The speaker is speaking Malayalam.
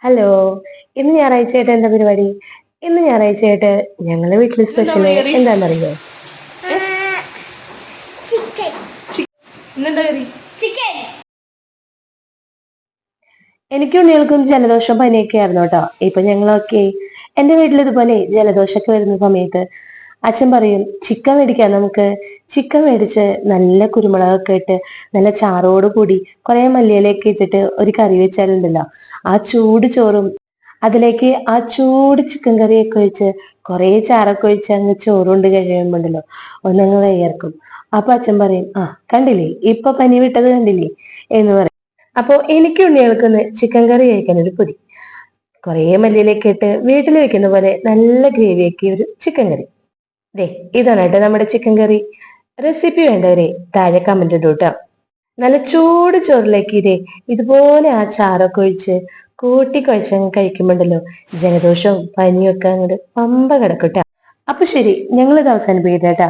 ഹലോ. ഇന്ന് ഞായറാഴ്ചയായിട്ട് എന്താ പരിപാടി? ഇന്ന് ഞായറാഴ്ചയായിട്ട് ഞങ്ങളുടെ വീട്ടില് സ്പെഷ്യല് എന്താണെന്നറിയോ? എനിക്കും ഉണ്ണികൾക്കും ജലദോഷം പനിയൊക്കെ ആയിരുന്നു കേട്ടോ. ഇപ്പൊ ഞങ്ങളൊക്കെ എന്റെ വീട്ടിൽ ഇതുപോലെ ജലദോഷമൊക്കെ വരുന്ന സമയത്ത് അച്ഛൻ പറയും ചിക്കൻ മേടിക്കാം നമുക്ക്. ചിക്കൻ മേടിച്ച് നല്ല കുരുമുളകൊക്കെ ഇട്ട് നല്ല ചാറോട് കൂടി കുറെ മല്ലിയിലയൊക്കെ ഇട്ടിട്ട് ഒരു കറി വെച്ചാലുണ്ടല്ലോ, ആ ചൂട് ചോറും അതിലേക്ക് ആ ചൂട് ചിക്കൻ കറിയൊക്കെ ഒഴിച്ച് കുറെ ചാറൊക്കെ ഒഴിച്ച് അങ്ങ് ചോറുണ്ട് കഴിയുമ്പോണ്ടല്ലോ ഒന്നങ്ങ് വയ്യർക്കും. അപ്പൊ അച്ഛൻ പറയും, ആ കണ്ടില്ലേ ഇപ്പൊ പനി വിട്ടത് കണ്ടില്ലേ എന്ന് പറയും. അപ്പൊ എനിക്ക് ഉണ്ണികൾക്കൊന്ന് ചിക്കൻ കറി കഴിക്കാൻ ഒരു പൊടി, കുറെ മല്ലിയിലൊക്കെ ഇട്ട് വീട്ടിൽ വെക്കുന്ന പോലെ നല്ല ഗ്രേവി ആക്കിയ ഒരു ചിക്കൻ കറി. ദേ ഇതാണ് കേട്ടോ നമ്മുടെ ചിക്കൻ കറി. റെസിപ്പി വേണ്ടവരെ താഴെ കമന്റ് ഇടൂ ട്ടോ. നല്ല ചൂട് ചോറിലേക്ക് ഇതേ ഇതുപോലെ ആ ചാറൊക്കെ ഒഴിച്ച് കൂട്ടിക്കുഴച്ചങ്ങ് കഴിക്കുമ്പോണ്ടല്ലോ ജലദോഷവും പനിയും ഒക്കെ അങ്ങോട്ട് പമ്പ കിടക്കട്ടെ. അപ്പൊ ശരി, ഞങ്ങളിത് അവസാനിപ്പിക്കട്ടെ കേട്ടാ.